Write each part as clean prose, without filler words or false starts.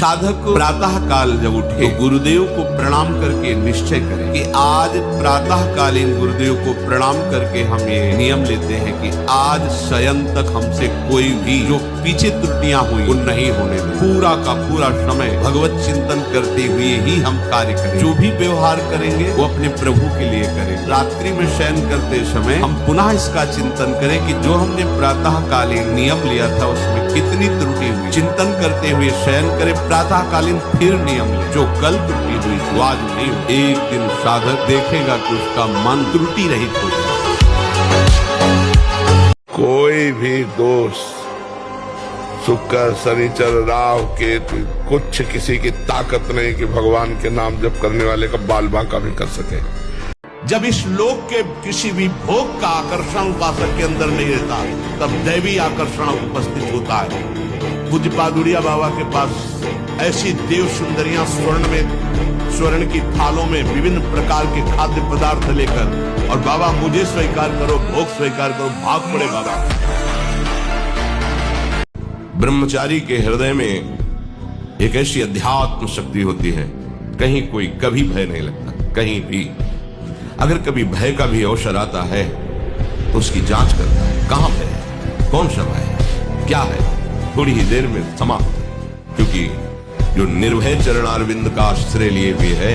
साधक प्रातः काल जब उठे तो गुरुदेव को प्रणाम करके निश्चय करें कि आज प्रातः कालीन गुरुदेव को प्रणाम करके हम ये नियम लेते हैं कि आज शयन तक हमसे कोई भी जो पीछे त्रुटियां हुई वो नहीं होने दें। पूरा का पूरा समय भगवत चिंतन करते हुए ही हम कार्य करें। जो भी व्यवहार करेंगे वो अपने प्रभु के लिए करें। रात्रि में शयन करते समय हम पुनः इसका चिंतन करें कि जो हमने प्रातः कालीन नियम लिया था उसमें कितनी त्रुटि हुई। चिंतन करते हुए शयन करें, प्रातः कालीन फिर नियम ले। जो कल त्रुटि हुई वो आज नहीं हुई। एक दिन साधक देखेगा कि उसका मन त्रुटि रहित हो जाए। कोई भी दोष शुक्र शनिचर राहु केतु कुछ किसी की ताकत नहीं कि भगवान के नाम जप करने वाले का बाल बांका भी कर सके। जब इस लोक के किसी भी भोग का आकर्षण उपासक के अंदर नहीं रहता तब दैवी आकर्षण उपस्थित होता है। पूज्य पादुरिया बाबा के पास ऐसी देव सुंदरियां स्वर्ण की थालों में विभिन्न प्रकार के खाद्य पदार्थ लेकर, और बाबा मुझे स्वीकार करो, भोग स्वीकार करो, भाग पड़े बाबा। ब्रह्मचारी के हृदय में एक ऐसी अध्यात्म शक्ति होती है, कहीं कोई कभी भय नहीं लगता। कहीं भी अगर कभी भय का भी अवसर आता है तो उसकी जांच करता है, कहां भय है, कौन सा भय है, क्या है, थोड़ी ही देर में समाप्त। क्योंकि जो निर्भय चरणारविंद का आश्रय लिए हुए है,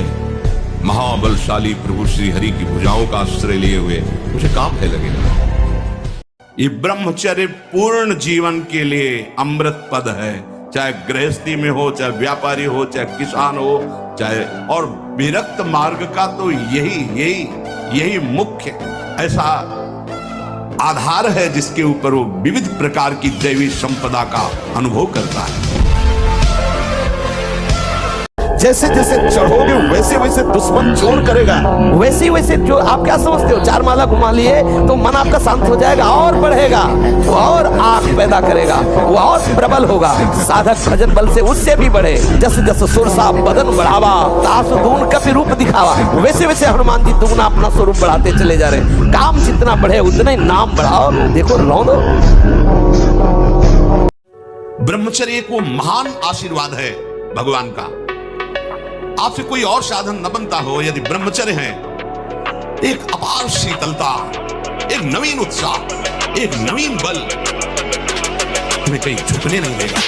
महाबलशाली प्रभु श्री हरि की भुजाओं का आश्रय लिए हुए, मुझे कहां भय लगेगा। ये ब्रह्मचर्य पूर्ण जीवन के लिए अमृत पद है। चाहे गृहस्थी में हो, चाहे व्यापारी हो, चाहे किसान हो, चाहे और विरक्त मार्ग का तो यही मुख्य ऐसा आधार है जिसके ऊपर वो विविध प्रकार की दैवी संपदा का अनुभव करता है। जैसे जैसे चढ़ोगे वैसे वैसे दुश्मन जोर करेगा, वैसे वैसे जो आप क्या समझते हो, 4 माला घुमा लिए तो मन आपका शांत हो जाएगा और बढ़ेगा, वो और आग पैदा करेगा, वो और प्रबल होगा। साधक भजन बल से उससे भी बढ़े। जैसे जैसे सुरसा बदन बढ़ावा, तास दून कपि रूप दिखावा, वैसे वैसे हनुमान जी दुगना अपना स्वरूप बढ़ाते चले जा रहे। काम जितना बढ़े उतना ही नाम बढ़ाओ। देखो रौंदो। ब्रह्मचर्य एक वो महान आशीर्वाद है भगवान का। आपसे कोई और साधन न बनता हो, यदि ब्रह्मचर्य है, एक अपार शीतलता, एक नवीन उत्साह, एक नवीन बल, तुम्हें कहीं झुकने नहीं देगा।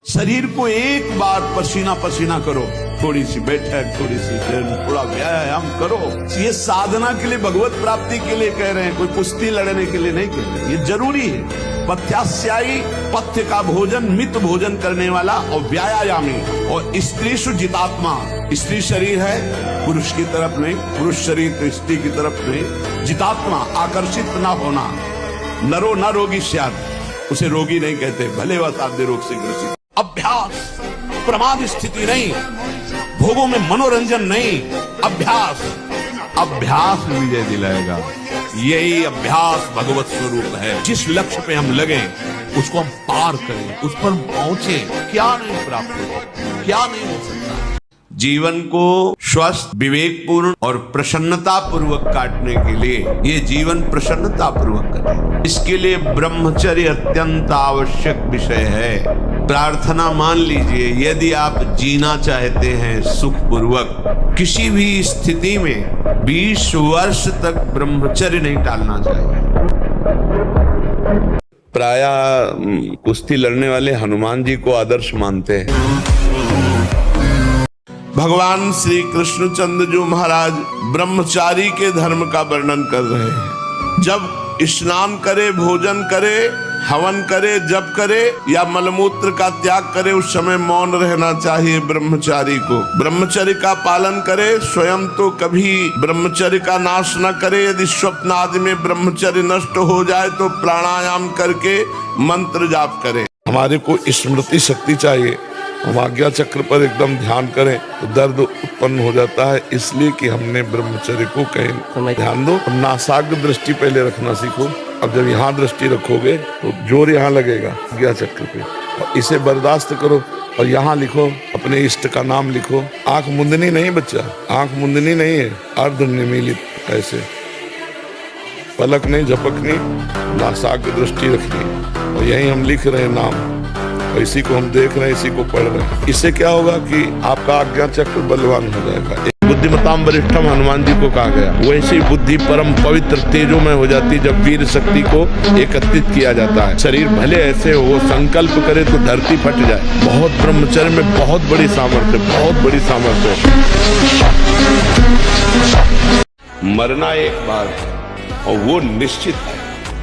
शरीर को एक बार पसीना पसीना करो, थोड़ी सी बैठक, थोड़ी सी थोड़ा व्यायाम करो। ये साधना के लिए, भगवत प्राप्ति के लिए कह रहे हैं, कोई कुश्ती लड़ने के लिए नहीं कह रहे। ये जरूरी है। पथ्यास्यायी, पथ्य का भोजन, मित भोजन करने वाला, और व्यायामी, और स्त्री जितात्मा। स्त्री शरीर है, पुरुष की तरफ नहीं, पुरुष शरीर तो स्त्री की तरफ नहीं। जितात्मा, आकर्षित ना होना। नरो न रोगी स्यात्, उसे रोगी नहीं कहते, भले वह साध्य रोग से ग्रसित। अभ्यास, प्रमाद स्थिति नहीं, भोगों में मनोरंजन नहीं, अभ्यास। अभ्यास विजय दिलाएगा। यही अभ्यास भगवत स्वरूप है। जिस लक्ष्य पे हम लगे उसको हम पार करें, उस पर पहुंचे। क्या नहीं प्राप्त हो, क्या नहीं हो सकता। जीवन को स्वस्थ, विवेकपूर्ण और प्रसन्नता पूर्वक काटने के लिए ये जीवन प्रसन्नता पूर्वक करें, इसके लिए ब्रह्मचर्य अत्यंत आवश्यक विषय है। प्रार्थना मान लीजिए, यदि आप जीना चाहते हैं सुखपूर्वक, किसी भी स्थिति में 20 वर्ष तक ब्रह्मचर्य नहीं टालना चाहिए। प्रायः कुश्ती लड़ने वाले हनुमान जी को आदर्श मानते हैं। भगवान श्री कृष्णचंद्र जो महाराज ब्रह्मचारी के धर्म का वर्णन कर रहे हैं। जब स्नान करे, भोजन करे, हवन करे, जप करे या मलमूत्र का त्याग करे, उस समय मौन रहना चाहिए ब्रह्मचारी को। ब्रह्मचर्य का पालन करे, स्वयं तो कभी ब्रह्मचर्य का नाश न करे। यदि स्वप्न आदि में ब्रह्मचर्य नष्ट हो जाए तो प्राणायाम करके मंत्र जाप करे। हमारे को स्मृति शक्ति चाहिए। हम आज्ञा चक्र पर एकदम ध्यान करें तो दर्द उत्पन्न हो जाता है, इसलिए कि हमने ब्रह्मचर्य को कहीं ध्यान दो। नासाग्र दृष्टि पहले रखना सीखो। अब जब यहाँ दृष्टि रखोगे तो जोर यहाँ लगेगा आज्ञा चक्र पे, और इसे बर्दाश्त करो। और यहाँ लिखो, अपने इष्ट का नाम लिखो। आंख मुंदनी नहीं बच्चा, आंख मुंदनी नहीं है, अर्ध निमीलित ऐसे, पलक नहीं झपकनी, नासाग्र दृष्टि रखनी। और यही हम लिख रहे हैं नाम, और इसी को हम देख रहे हैं, इसी को पढ़ रहे हैं। इससे क्या होगा कि आपका आज्ञा चक्र बलवान हो जाएगा। बुद्धिमताम वरिष्ठम हनुमान जी को कहा गया, वैसी बुद्धि परम पवित्र तेजो में हो जाती जब वीर शक्ति को एकत्रित किया जाता है। शरीर भले ऐसे हो, संकल्प करे तो धरती फट जाए। बहुत ब्रह्मचर्य में बहुत बड़ी सामर्थ्य, बहुत बड़ी सामर्थ्य। मरना एक बार और वो निश्चित है,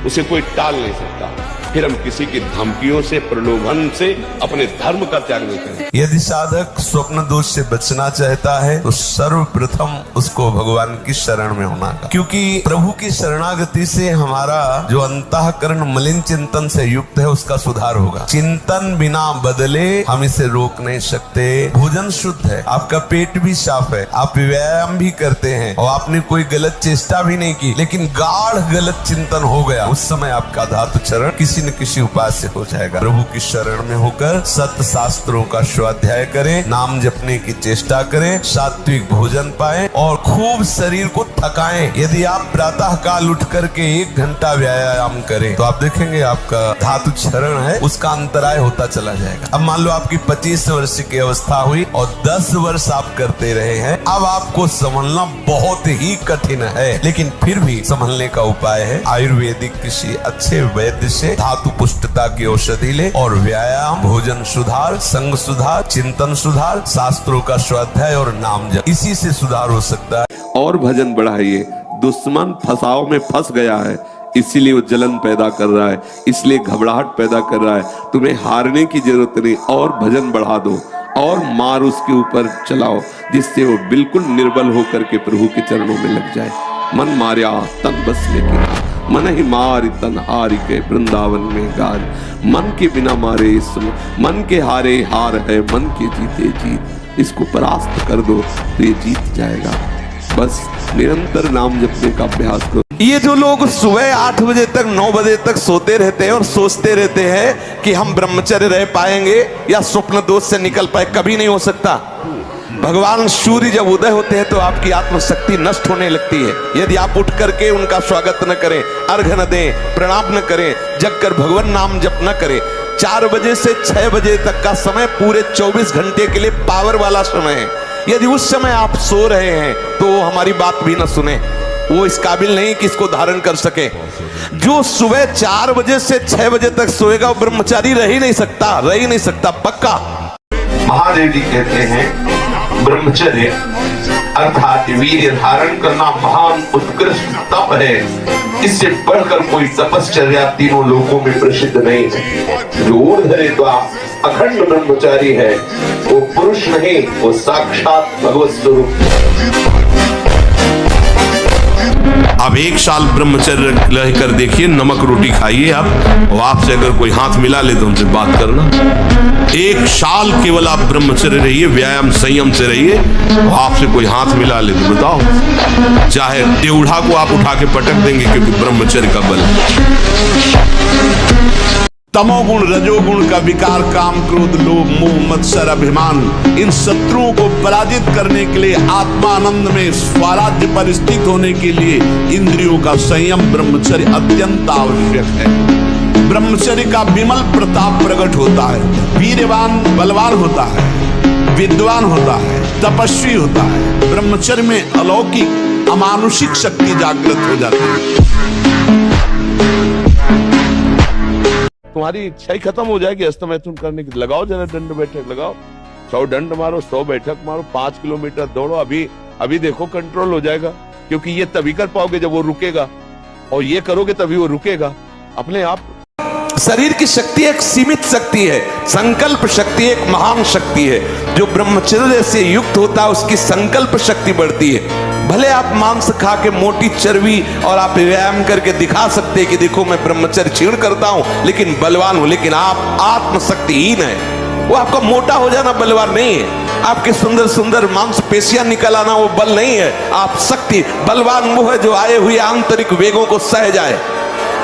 उसे कोई टाल नहीं सकता। फिर हम किसी की धमकियों से, प्रलोभन से अपने धर्म का त्याग नहीं करें। यदि साधक स्वप्न दोष से बचना चाहता है तो सर्वप्रथम उसको भगवान की शरण में होना है, क्योंकि प्रभु की शरणागति से हमारा जो अंतःकरण मलिन चिंतन से युक्त है उसका सुधार होगा। चिंतन बिना बदले हम इसे रोक नहीं सकते। भोजन शुद्ध है, आपका पेट भी साफ है, आप व्यायाम भी करते हैं और आपने कोई गलत चेष्टा भी नहीं की, लेकिन गाढ़ गलत चिंतन हो गया, उस समय आपका धातु चरण किसी न किसी उपाय से हो जाएगा। प्रभु की शरण में होकर सत्य शास्त्रों का स्वाध्याय करें, नाम जपने की चेष्टा करें, सात्विक भोजन पाएं और खूब शरीर को थकाएं। यदि आप प्रातः काल उठ करके 1 घंटा व्यायाम करें तो आप देखेंगे आपका धातु चरण है उसका अंतराय होता चला जाएगा। अब मान लो आपकी 25 वर्ष की अवस्था हुई और 10 वर्ष आप करते रहे हैं, अब आपको संभलना बहुत ही कठिन है, लेकिन फिर भी संभलने का उपाय है। आयुर्वेदिक किसी अच्छे वैद्य से धातु पुष्टता की औषधि ले और व्यायाम, भोजन सुधार, संग सुधार, चिंतन सुधार, शास्त्रों का स्वाध्याय और नाम जप, इसी से सुधार हो सकता है। और भजन बढ़ाइए। दुश्मन फसाव में फंस गया है, इसीलिए वो जलन पैदा कर रहा है, इसलिए घबराहट पैदा कर रहा है। तुम्हें हारने की जरूरत नहीं, और भजन बढ़ा दो और मार उसके ऊपर चलाओ, जिससे वो बिल्कुल निर्बल होकर के प्रभु के चरणों में लग जाए। मन मार्या तन बस लेकिन मन ही मार तन हार के वृंदावन में गाज। मन के बिना मारे मन के हारे हार है, मन के जीते जीत। इसको परास्त कर दो तो ये जीत जाएगा। बस निरंतर नाम जपने का अभ्यास करो। ये जो लोग सुबह 8 बजे तक 9 बजे तक सोते रहते हैं और सोचते रहते हैं कि हम ब्रह्मचर्य रह पाएंगे या स्वप्न दोष से निकल पाए, कभी नहीं हो सकता। भगवान सूर्य जब उदय होते हैं तो आपकी आत्मशक्ति नष्ट होने लगती है। यदि आप उठ करके उनका स्वागत न करें, अर्घ्य न दें, प्रणाम न करें, जगकर भगवान नाम जप न करें, 4 बजे से 6 बजे तक का समय पूरे 24 घंटे के लिए पावर वाला समय है। यदि उस समय आप सो रहे हैं तो वो हमारी बात भी न सुने, वो इस काबिल नहीं कि इसको धारण कर सके। जो सुबह 4 बजे से 6 बजे तक सोएगा वो ब्रह्मचारी रह ही नहीं सकता, पक्का। महादेव जी कहते हैं ब्रह्मचर्य अर्थात वीर्य धारण करना महान उत्कृष्ट तप है। इससे बढ़कर कोई तपश्चर्या तीनों लोकों में प्रसिद्ध नहीं है। जो ऊर्ध्वरेत्वा अखंड ब्रह्मचारी है वो पुरुष नहीं, वो साक्षात भगवत स्वरूप। अब 1 साल ब्रह्मचर्य रहकर देखिए, नमक रोटी खाइए आप, और आपसे अगर कोई हाथ मिला ले तो उनसे बात करना। 1 साल केवल आप ब्रह्मचर्य रहिए, व्यायाम संयम से रहिए, और आपसे कोई हाथ मिला ले तो बताओ, चाहे टेढ़ा को आप उठा के पटक देंगे, क्योंकि ब्रह्मचर्य का बल है। तमोगुण रजोगुण का विकार, काम क्रोध लोभ मोह मत्सर अभिमान, इन शत्रुओं को पराजित करने के लिए, आत्मानंद में स्वराज्य पर स्थित होने के लिए इंद्रियों का संयम ब्रह्मचर्य अत्यंत आवश्यक है। ब्रह्मचर्य का विमल प्रताप प्रकट होता है, वीरवान बलवान होता है, विद्वान होता है, तपस्वी होता है। ब्रह्मचर्य में अलौकिक अमानुषिक शक्ति जागृत हो जाती है। तुम्हारी इच्छा ही खत्म हो जाएगी हस्तमैथुन करने की। लगाओ जरा दंड बैठक लगाओ, 100 दंड मारो, 100 बैठक मारो, 5 किलोमीटर दौड़ो। अभी देखो कंट्रोल हो जाएगा, क्योंकि ये तभी कर पाओगे जब वो रुकेगा, और ये करोगे तभी वो रुकेगा अपने आप। शरीर की शक्ति एक सीमित शक्ति है, संकल्प शक्ति एक महान शक्ति है। जो ब्रह्मचर्य से युक्त होता है उसकी संकल्प शक्ति बढ़ती है। भले आप मांस खा के मोटी चर्बी और आप व्यायाम करके दिखा सकते हैं कि देखो मैं ब्रह्मचर्य क्षीण करता हूं लेकिन बलवान हूं, लेकिन आप आत्मशक्तिहीन है। वो आपका मोटा हो जाना बलवान नहीं है, आपके सुंदर सुंदर मांसपेशियां निकल आना वो बल नहीं है। आप शक्ति बलवान वो है जो आए हुए आंतरिक वेगों को सह जाए।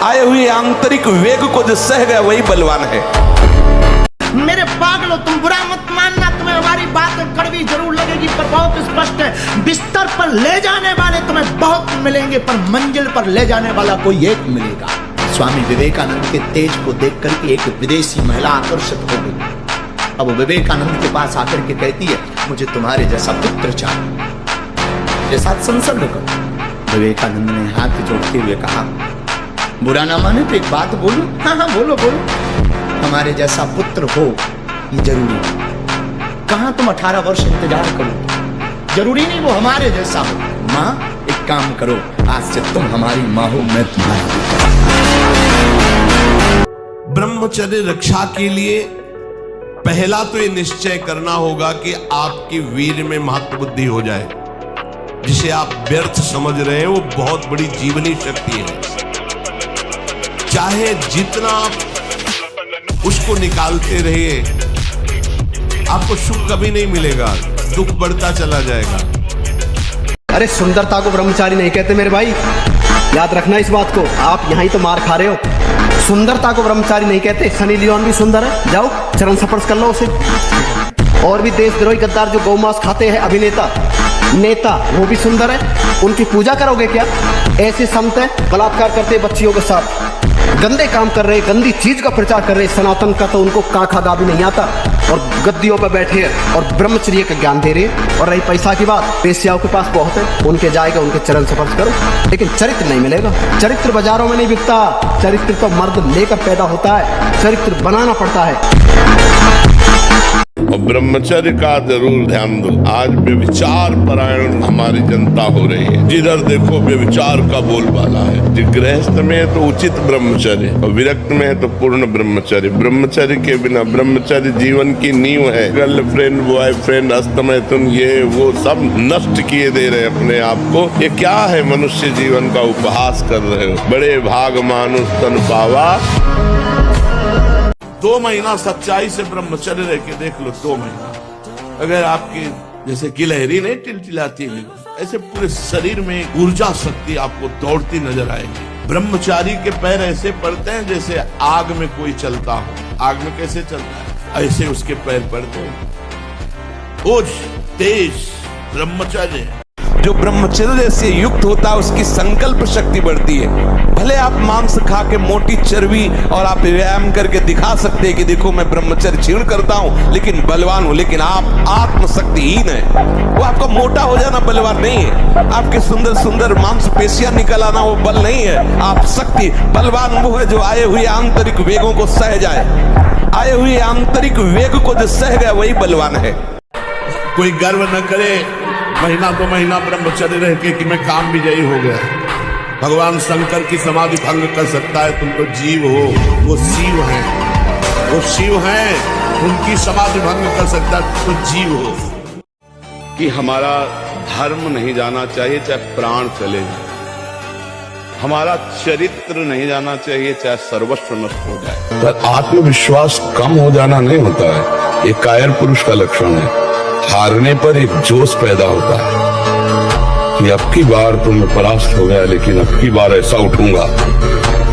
आए हुए आंतरिक वेग को जो सह गया वही बलवान है। मेरे पागलो, तुम बुरा मत मानना, तुम्हें हमारी बात कड़वी जरूर लगेगी पर बहुत स्पष्ट है। बिस्तर पर ले जाने वाले तुम्हें बहुत मिलेंगे पर मंजिल पर ले जाने वाला कोई एक मिलेगा। स्वामी विवेकानंद के तेज को देखकर एक विदेशी महिला आकर्षित हो गई। अब वो विवेकानंद के पास आकर के कहती है मुझे तुम्हारे जैसा पुत्र चाहिए, ये साथ संसर्ग करो। विवेकानंद ने हाथ जोड़ते हुए कहा बुरा ना माने तो एक बात बोलो। हाँ हाँ बोलो बोलो। हमारे जैसा पुत्र हो ये जरूरी है। कहाँ तुम 18 वर्ष इंतजार करो, जरूरी नहीं वो हमारे जैसा हो। माँ एक काम करो, आज से तुम हमारी माँ हो, मैं तुम्हारा। ब्रह्मचर्य रक्षा के लिए पहला तो ये निश्चय करना होगा कि आपकी वीर में महत्व बुद्धि हो जाए। जिसे आप व्यर्थ समझ रहे हैं वो बहुत बड़ी जीवनी शक्ति है। चाहे जितना आप उसको निकालते रहिए, आपको सुख कभी नहीं मिलेगा, दुख बढ़ता चला जाएगा। अरे सुंदरता को ब्रह्मचारी नहीं कहते मेरे भाई, याद रखना इस बात को। आप यहाँ ही तो मार खा रहे हो। सुंदरता को ब्रह्मचारी नहीं कहते। सनी लियोन भी सुंदर है, जाओ चरण स्पर्श कर लो उसे। और भी देशद्रोही गद्दार जो गौमांस खाते हैं अभिनेता नेता, वो भी सुंदर है। उनकी पूजा करोगे क्या? ऐसे संत हैं बलात्कार करते बच्चियों के साथ, गंदे काम कर रहे, गंदी चीज का प्रचार कर रहे सनातन का, तो उनको काखा गा भी नहीं आता और गद्दियों पर बैठे और ब्रह्मचर्य का ज्ञान दे रहे। और रही पैसा की बात, पेशियाओं के पास बहुत है, उनके जाएगा, उनके चरण स्पर्श करो, लेकिन चरित्र नहीं मिलेगा। चरित्र बाजारों में नहीं बिकता, चरित्र तो मर्द लेकर पैदा होता है, चरित्र बनाना पड़ता है। और ब्रह्मचर्य का जरूर ध्यान दो। आज व्यभिचार परायण हमारी जनता हो रही है, जिधर देखो व्यभिचार का बोलबाला है। जो गृहस्थ में है तो उचित ब्रह्मचर्य, और विरक्त में है तो पूर्ण ब्रह्मचर्य। ब्रह्मचर्य के बिना, ब्रह्मचर्य जीवन की नींव है। गर्लफ्रेंड, बॉयफ्रेंड, अस्तमैथुन, ये वो सब नष्ट किए दे रहे अपने आप को। ये क्या है? मनुष्य जीवन का उपहास कर रहे हो। बड़े भाग मानुष तन पावा। 2 महीना सच्चाई से ब्रह्मचर्य रह के देख लो। 2 महीना अगर आपकी जैसे गिलहरी नहीं टिलटिलाती है, ऐसे पूरे शरीर में ऊर्जा शक्ति आपको दौड़ती नजर आएगी। ब्रह्मचारी के पैर ऐसे पड़ते हैं जैसे आग में कोई चलता हो। आग में कैसे चलता है, ऐसे उसके पैर पड़ते हैं। ओज तेज ब्रह्मचर्य। जो ब्रह्मचर्य से युक्त होता है उसकी संकल्प शक्ति बढ़ती है। भले आप मांस खा के मोटी चर्बी और आप व्यायाम करके दिखा सकते हैं कि देखो मैं ब्रह्मचर्य क्षीण करता हूं लेकिन बलवान हूं, लेकिन आप आत्मशक्तिहीन है। वो आपका मोटा हो जाना बलवान नहीं है, आपके सुंदर सुंदर मांसपेशियां निकल आना वो बल नहीं है। आप शक्ति बलवान वो है जो आए हुए आंतरिक वेगों को सह जाए। आए हुए आंतरिक वेग को जो सह गया वही बलवान है। कोई गर्व न करे महीना 2 महीना ब्रह्मचर्य रह के कि मैं काम विजयी हो गया। भगवान शंकर की समाधि भंग कर सकता है, तुम तो जीव हो, वो शिव है, वो शिव है, उनकी समाधि भंग कर सकता है, तो जीव हो। कि हमारा धर्म नहीं जाना चाहिए चाहे प्राण चले जाए, हमारा चरित्र नहीं जाना चाहिए चाहे सर्वस्व नष्ट हो जाए। पर आत्मविश्वास कम हो जाना नहीं होता है, ये कायर पुरुष का लक्षण है। हारने पर एक जोश पैदा होता है कि अब की बार तो मैं परास्त हो गया, लेकिन अब की बार ऐसा उठूंगा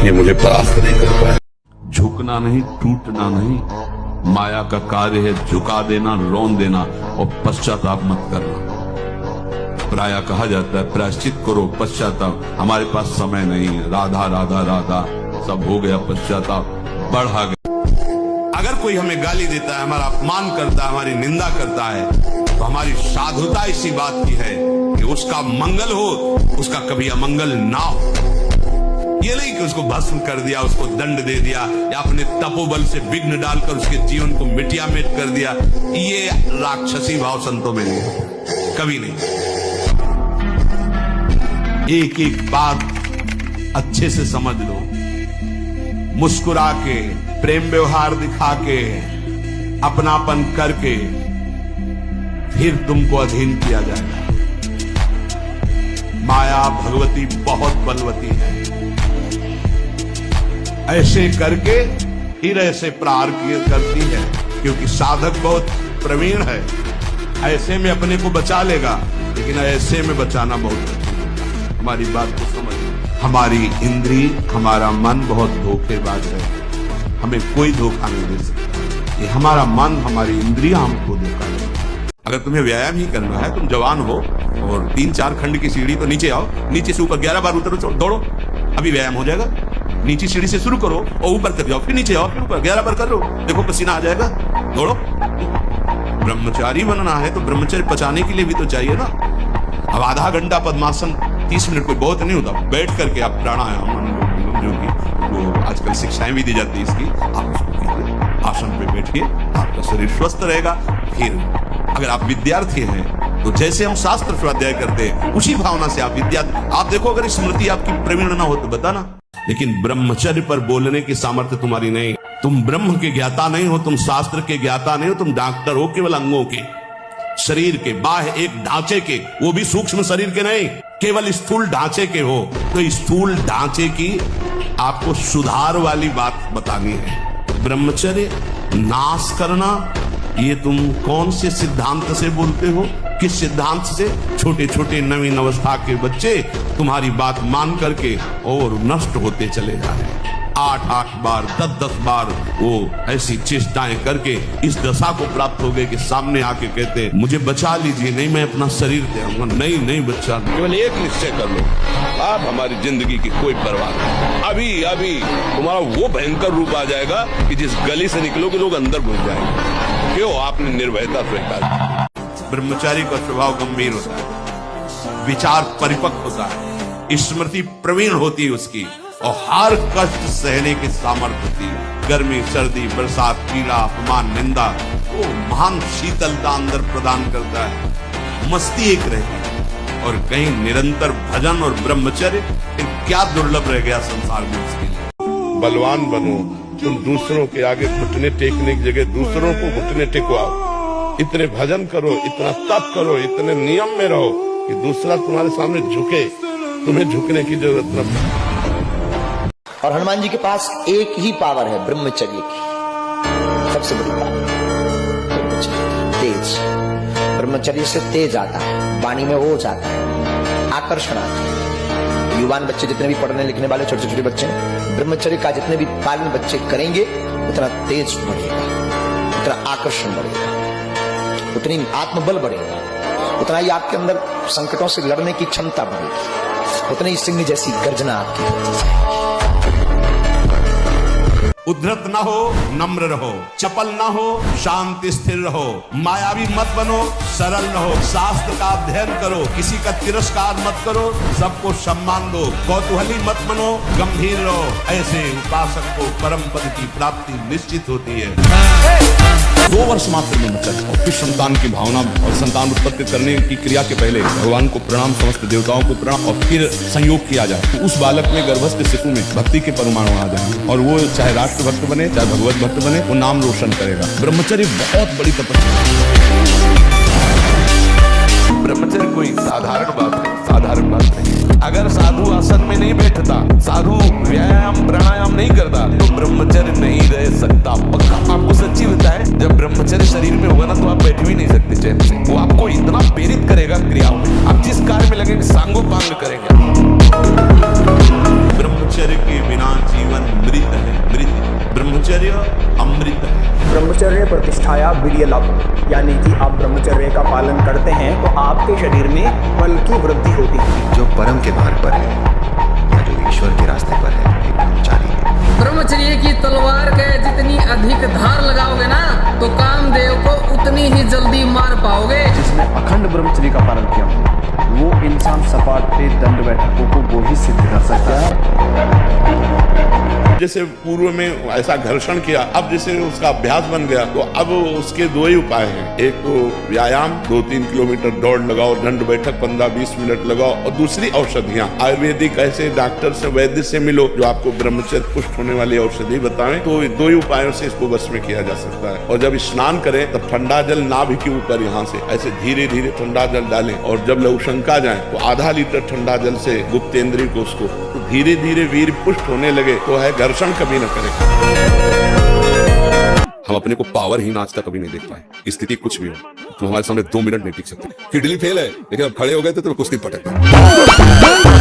कि मुझे परास्त नहीं कर पाए। झुकना नहीं, टूटना नहीं। माया का कार्य है झुका देना, रौन देना और पश्चाताप मत करना। प्रायः कहा जाता है प्रायश्चित करो, पश्चाताप। हमारे पास समय नहीं है। राधा राधा राधा सब हो गया, पश्चाताप बढ़ा गया। अगर कोई हमें गाली देता है, हमारा अपमान करता है, हमारी निंदा करता है, तो हमारी साधुता इसी बात की है कि उसका मंगल हो, उसका कभी अमंगल ना हो। ये नहीं कि उसको भस्म कर दिया, उसको दंड दे दिया, या अपने तपोबल से विघ्न डालकर उसके जीवन को मिटिया मिट कर दिया। ये राक्षसी भाव संतों में नहीं, कभी नहीं। एक एक बात अच्छे से समझ लो। मुस्कुरा के, प्रेम व्यवहार दिखा के, अपनापन करके फिर तुमको अधीन किया जाएगा। माया भगवती बहुत बलवती है। ऐसे करके फिर ऐसे प्रहार करती है, क्योंकि साधक बहुत प्रवीण है। ऐसे में अपने को बचा लेगा, लेकिन ऐसे में बचाना बहुत कठिन होगा। हमारी बात को समझ। हमारी इंद्री, हमारा मन बहुत धोखेबाज है। हमें कोई धोखा नहीं दे सकता। ये हमारा मन, हमारी इंद्रियां हमको धोखा दे। अगर तुम्हें व्यायाम ही करना है, तुम जवान हो और 3-4 खंड की सीढ़ी, तो नीचे आओ, नीचे से ऊपर 11 बार उतरो, दौड़ो, अभी व्यायाम हो जाएगा। नीचे सीढ़ी से शुरू करो और ऊपर कर जाओ, फिर नीचे आओ, फिर ऊपर 11 बार करो, देखो पसीना आ जाएगा। दौड़ो, ब्रह्मचारी बनना है तो ब्रह्मचर्य पचाने के लिए भी तो चाहिए ना। अब आधा घंटा पद्मासन 30 मिनट कोई बहुत नहीं होता, बैठ करके आप प्राणायाम जो कि आजकल शिक्षाएं भी दी जाती है इसकी, आप उसको कीजिए, आसन पे बैठिए, आपका शरीर स्वस्थ रहेगा। फिर अगर आप विद्यार्थी हैं तो जैसे हम शास्त्र स्वाध्याय करते हैं उसी भावना से आप देखो, अगर स्मृति आपकी प्रवीण ना हो तो बताना। लेकिन ब्रह्मचर्य पर बोलने की सामर्थ्य तुम्हारी नहीं। तुम ब्रह्म के ज्ञाता नहीं हो, तुम शास्त्र के ज्ञाता नहीं हो, तुम डॉक्टर हो केवल अंगों के, शरीर के बाह्य एक ढांचे के, वो भी सूक्ष्म शरीर के नहीं, केवल स्थूल ढांचे के हो। तो स्थूल ढांचे की आपको सुधार वाली बात बतानी है। ब्रह्मचर्य नाश करना, ये तुम कौन से सिद्धांत से बोलते हो? किस सिद्धांत से? छोटे छोटे नवीन अवस्था के बच्चे तुम्हारी बात मान करके और नष्ट होते चले जा रहे हैं। 8-8 बार 10-10 बार वो ऐसी चेष्टाएं करके इस दशा को प्राप्त हो गए कि सामने आके कहते हैं मुझे बचा लीजिए, नहीं मैं अपना शरीर दे आऊंगा। नहीं बच्चा, केवल एक निश्चय कर लो, आप हमारी जिंदगी की कोई परवाह नहीं। अभी अभी तुम्हारा वो भयंकर रूप आ जाएगा कि जिस गली से निकलोगे लोग अंदर घुस जाएंगे। क्यों? आपने निर्भयता स्वीकार। ब्रह्मचारी का स्वभाव गंभीर होता है, विचार परिपक्व होता है, स्मृति प्रवीण होती है उसकी, और हर कष्ट सहने की सामर्थ्य होती है। गर्मी, सर्दी, बरसात, पीड़ा, अपमान, निंदा, वो महान शीतलता अंदर प्रदान करता है। मस्ती एक रहती है, और कहीं निरंतर भजन और ब्रह्मचर्य, फिर क्या दुर्लभ रह गया संसार में उसके लिए। बलवान बनो, तुम दूसरों के आगे घुटने टेकने की जगह दूसरों को घुटने टेकवाओ। इतने भजन करो, इतना तप करो, इतने नियम में रहो कि दूसरा तुम्हारे सामने झुके, तुम्हें झुकने की जरूरत न पड़े। और हनुमान जी के पास एक ही पावर है ब्रह्मचर्य की, सबसे बड़ी पावर ब्रह्मचर्य की, तेज। ब्रह्मचर्य से तेज आता है, वाणी में वो जाता है, आकर्षण आता है। युवान बच्चे जितने भी पढ़ने लिखने वाले छोटे छोटे बच्चे, ब्रह्मचर्य का जितने भी पालन बच्चे करेंगे उतना तेज बढ़ेगा, उतना आकर्षण बढ़ेगा, उतनी आत्मबल बढ़ेगा, उतना ही आपके अंदर संकटों से लड़ने की क्षमता बढ़ेगी, उतनी ही सिंह जैसी गर्जना आपकी होती जाएगी। उद्धत न हो, नम्र रहो, चपल न हो, शांति स्थिर रहो, मायावी मत बनो, सरल रहो, शास्त्र का अध्ययन करो, किसी का तिरस्कार मत करो, सबको सम्मान दो, कौतूहली मत बनो, गंभीर रहो। ऐसे उपासक को परम पद की प्राप्ति निश्चित होती है। 2 वर्ष मात्र ब्रह्मचर्य, और फिर संतान की भावना और संतान उत्पत्ति करने की क्रिया के पहले भगवान को प्रणाम, समस्त देवताओं को प्रणाम, और फिर संयोग किया जाए तो उस बालक में, गर्भस्थ शिशु में भक्ति के परमाणु आ जाए, और वो चाहे राष्ट्र भक्त बने, चाहे भगवत भक्त बने, वो नाम रोशन करेगा। ब्रह्मचर्य बहुत बड़ी तपस्या। ब्रह्मचर्य कोई साधारण बात नहीं, साधारण बात नहीं। अगर साधु आसन में नहीं बैठता, साधु व्यायाम प्राणायाम नहीं करता, तो ब्रह्मचर्य नहीं रह सकता। पक्का आपको सच्ची बताए, जब ब्रह्मचर्य शरीर में होगा ना तो आप बैठ भी नहीं सकते चैन से। वो आपको इतना प्रेरित करेगा क्रियाओं में, आप जिस कार्य में लगेंगे सांगोपांग करेंगे। ब्रह्मचर्य के बिना जीवन मृत है, मृत। ब्रह्मचर्य अमृत है। ब्रह्मचर्य प्रतिष्ठाया वीर्य लाभ, यानी कि आप ब्रह्मचर्य का पालन करते हैं तो आपके शरीर में बल की वृद्धि होती है। जो परम के मार्ग पर है या जो ईश्वर के रास्ते पर है, एक ब्रह्मचारी है। ब्रह्मचर्य की तलवार के जितनी अधिक धार लगाओगे ना तो कामदेव को उतनी ही जल्दी मार पाओगे। जिसने अखंड ब्रह्मचर्य का पालन किया वो इंसान सपाट पे दंड बैठकों को वो ही सिद्ध कर सकता है। जैसे पूर्व में ऐसा घर्षण किया, अब जैसे उसका अभ्यास बन गया तो अब उसके 2 ही उपाय हैं। एक तो व्यायाम, 2-3 किलोमीटर दौड़ लगाओ, दंड बैठक 15-20 मिनट लगाओ, और दूसरी औषधियां आयुर्वेदिक, ऐसे डॉक्टर से, वैद्य से मिलो जो आपको ब्रह्मचर्य पुष्ट होने वाली औषधि बताएं। तो 2 ही उपायों से इसको वश में किया जा सकता है। और जब स्नान करें तब ठंडा जल नाभि के ऊपर यहाँ से ऐसे धीरे धीरे ठंडा जल डालें, और जब लघुशंका जाए तो आधा लीटर ठंडा जल से गुप्तेंद्रिय को उसको तो धीरे धीरे वीर पुष्ट होने लगे तो है घर्षण कभी न करें। हम अपने को पावरहीन आज तक कभी नहीं देख पाए। स्थिति कुछ भी हो, तुम हमारे सामने 2 मिनट नहीं टिक सकते। किडनी फेल है लेकिन अब खड़े हो गए तो कुश्ती पटक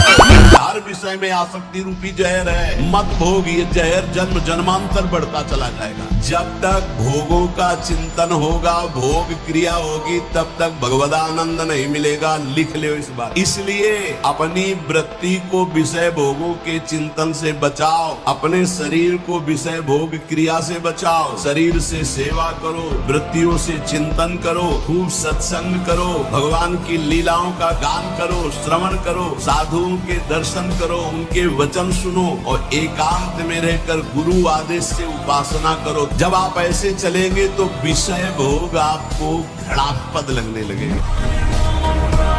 हर विषय में आसक्ति रूपी जहर है, मत भोग। ये जहर जन्म जन्मांतर बढ़ता चला जाएगा। जब तक भोगों का चिंतन होगा, भोग क्रिया होगी, तब तक भगवदानंद नहीं मिलेगा। लिख ले इस बात। इसलिए अपनी वृत्ति को विषय भोगों के चिंतन से बचाओ, अपने शरीर को विषय भोग क्रिया से बचाओ। शरीर से सेवा करो, वृत्तियों से चिंतन करो, खूब सत्संग करो, भगवान की लीलाओं का गान करो, श्रवण करो, साधुओं के दर्शन करो, उनके वचन सुनो और एकांत में रहकर गुरु आदेश से उपासना करो। जब आप ऐसे चलेंगे तो विषय भोग आपको घृणास्पद लगने लगेगा।